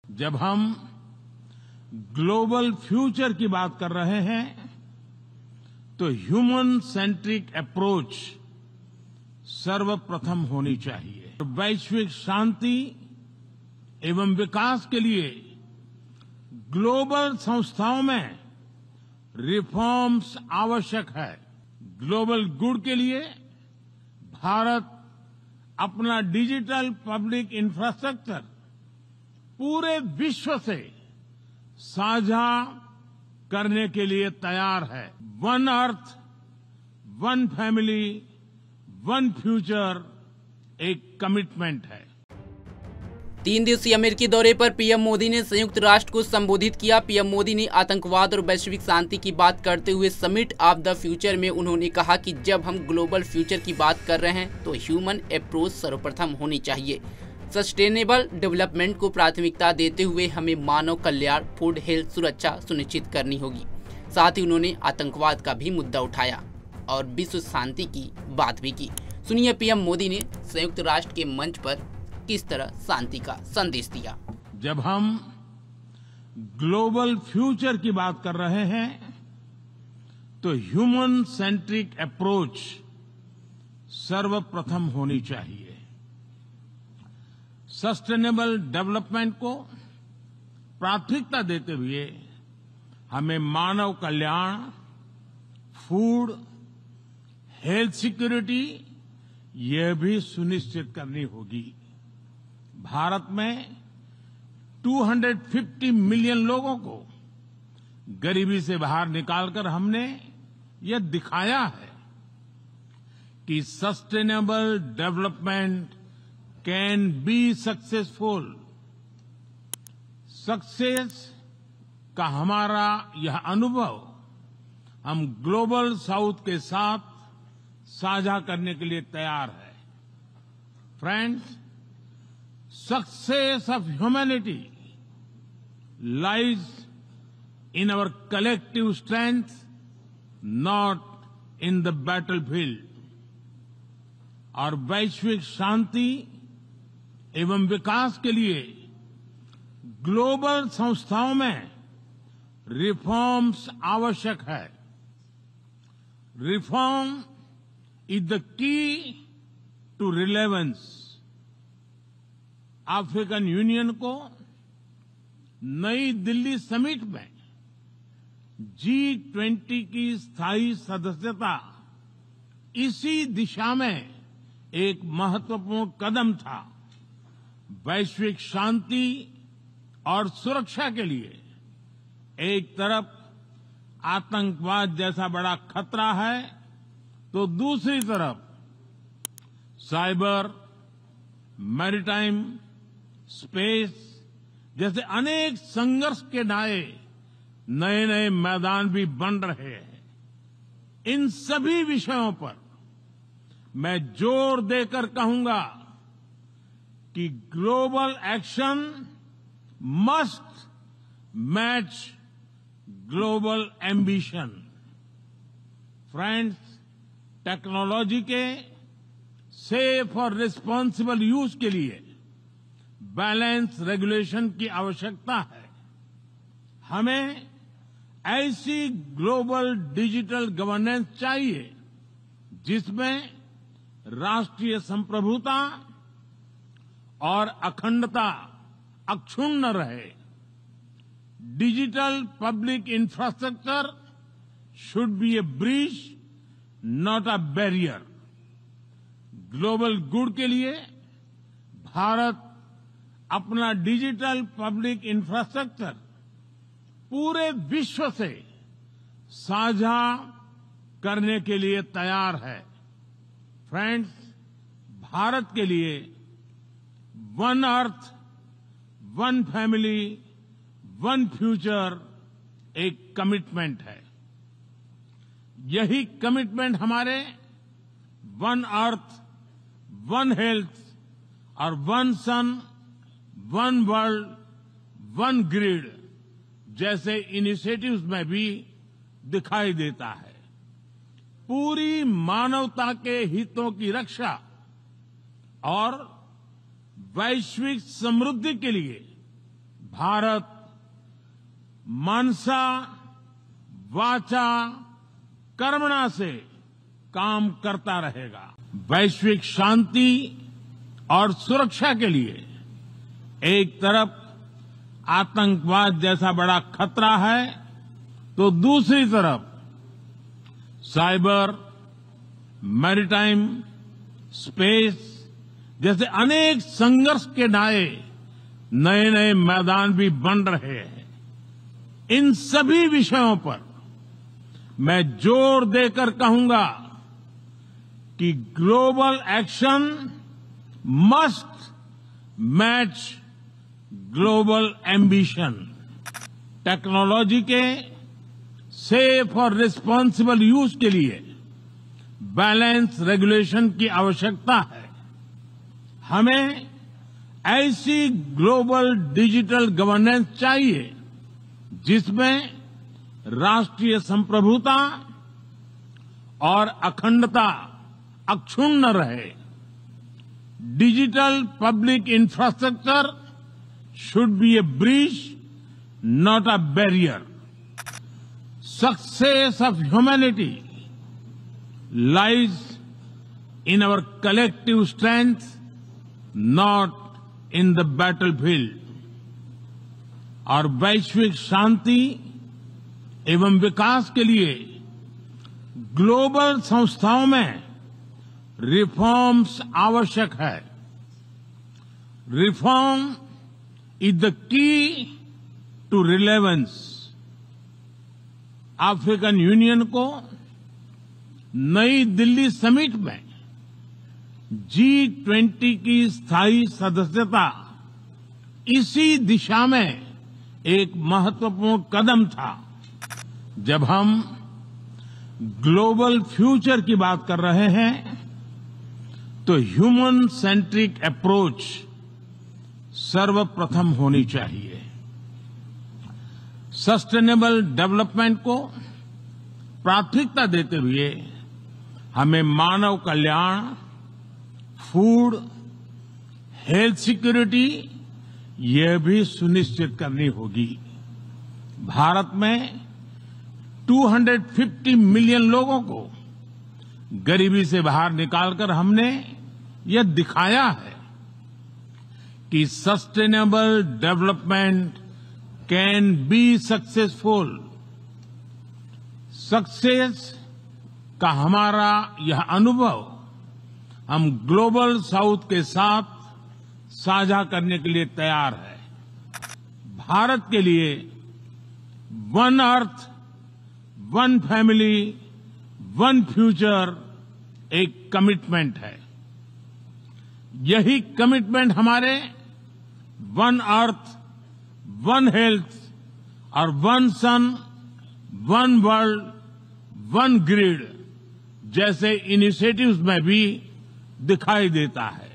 जब हम global future की बात कर रहे हैं तो ह्यूमन सेंट्रिक अप्रोच सर्वप्रथम होनी चाहिए। वैश्विक शांति एवं विकास के लिए ग्लोबल संस्थाओं में रिफॉर्म्स आवश्यक है। ग्लोबल गुड के लिए भारत अपना डिजिटल पब्लिक इंफ्रास्ट्रक्चर पूरे विश्व से साझा करने के लिए तैयार है। One earth, one family, one future एक कमिटमेंट है। 3 दिवसीय अमेरिकी दौरे पर पीएम मोदी ने संयुक्त राष्ट्र को संबोधित किया। पीएम मोदी ने आतंकवाद और वैश्विक शांति की बात करते हुए समिट ऑफ द फ्यूचर में उन्होंने कहा कि जब हम ग्लोबल फ्यूचर की बात कर रहे हैं तो ह्यूमन अप्रोच सर्वप्रथम होनी चाहिए। सस्टेनेबल डेवलपमेंट को प्राथमिकता देते हुए हमें मानव कल्याण, फूड, हेल्थ सुरक्षा सुनिश्चित करनी होगी। साथ ही उन्होंने आतंकवाद का भी मुद्दा उठाया और विश्व शांति की बात भी की। सुनिए पीएम मोदी ने संयुक्त राष्ट्र के मंच पर किस तरह शांति का संदेश दिया। जब हम ग्लोबल फ्यूचर की बात कर रहे हैं तो ह्यूमन सेंट्रिक अप्रोच सर्वप्रथम होनी चाहिए। सस्टेनेबल डेवलपमेंट को प्राथमिकता देते हुए हमें मानव कल्याण, फूड, हेल्थ सिक्योरिटी यह भी सुनिश्चित करनी होगी। भारत में 250 मिलियन लोगों को गरीबी से बाहर निकालकर हमने यह दिखाया है कि sustainable development can be successful. Success का हमारा यह अनुभव हम ग्लोबल साउथ के साथ साझा करने के लिए तैयार है। Friends, success of humanity lies in our collective strength, not in the battlefield. और वैश्विक शांति एवं विकास के लिए ग्लोबल संस्थाओं में रिफॉर्म्स आवश्यक है। Reform is the key to relevance. African Union को नई दिल्ली समिट में G20 की स्थायी सदस्यता इसी दिशा में एक महत्वपूर्ण कदम था। वैश्विक शांति और सुरक्षा के लिए एक तरफ आतंकवाद जैसा बड़ा खतरा है तो दूसरी तरफ साइबर, मैरीटाइम, स्पेस जैसे अनेक संघर्ष के नए नए मैदान भी बन रहे हैं। इन सभी विषयों पर मैं जोर देकर कहूंगा कि global action must match global ambition. Friends, technology के सेफ और रिस्पॉन्सिबल यूज के लिए बैलेंस रेगुलेशन की आवश्यकता है। हमें ऐसी ग्लोबल डिजिटल गवर्नेंस चाहिए जिसमें राष्ट्रीय संप्रभुता और अखंडता अक्षुण्ण रहे। Digital public infrastructure should be A bridge, not a barrier. Global good के लिए भारत अपना डिजिटल पब्लिक इंफ्रास्ट्रक्चर पूरे विश्व से साझा करने के लिए तैयार है। फ्रेंड्स, भारत के लिए one earth, one family, one future एक कमिटमेंट है। यही कमिटमेंट हमारे वन अर्थ, वन हेल्थ और वन सन, वन वर्ल्ड, वन ग्रिड जैसे इनिशिएटिव्स में भी दिखाई देता है। पूरी मानवता के हितों की रक्षा और वैश्विक समृद्धि के लिए भारत मनसा वाचा कर्मणा से काम करता रहेगा। वैश्विक शांति और सुरक्षा के लिए एक तरफ आतंकवाद जैसा बड़ा खतरा है तो दूसरी तरफ साइबर, मैरीटाइम, स्पेस जैसे अनेक संघर्ष के नए नए मैदान भी बन रहे हैं। इन सभी विषयों पर मैं जोर देकर कहूंगा कि global action must match global ambition. Technology के सेफ और रिस्पॉन्सिबल यूज के लिए बैलेंस रेगुलेशन की आवश्यकता है। हमें ऐसी ग्लोबल डिजिटल गवर्नेंस चाहिए जिसमें राष्ट्रीय संप्रभुता और अखंडता अक्षुण्ण रहे। Digital public infrastructure should be a bridge, not a barrier. Success of humanity lies in our collective strength, not in the battlefield. और वैश्विक शांति एवं विकास के लिए ग्लोबल संस्थाओं में रिफॉर्म्स आवश्यक है। Reform is the key to relevance. African Union को नई दिल्ली समिट में G20 की स्थायी सदस्यता इसी दिशा में एक महत्वपूर्ण कदम था। जब हम ग्लोबल फ्यूचर की बात कर रहे हैं तो ह्यूमन सेंट्रिक अप्रोच सर्वप्रथम होनी चाहिए। सस्टेनेबल डेवलपमेंट को प्राथमिकता देते हुए हमें मानव कल्याण, फूड, हेल्थ सिक्योरिटी ये भी सुनिश्चित करनी होगी। भारत में 250 मिलियन लोगों को गरीबी से बाहर निकालकर हमने यह दिखाया है कि sustainable development can be successful. Success का हमारा यह अनुभव हम ग्लोबल साउथ के साथ साझा करने के लिए तैयार है। भारत के लिए one earth, one family, one future एक कमिटमेंट है। यही कमिटमेंट हमारे वन अर्थ, वन हेल्थ और वन सन, वन वर्ल्ड, वन ग्रिड जैसे इनिशिएटिव्स में भी दिखाई देता है।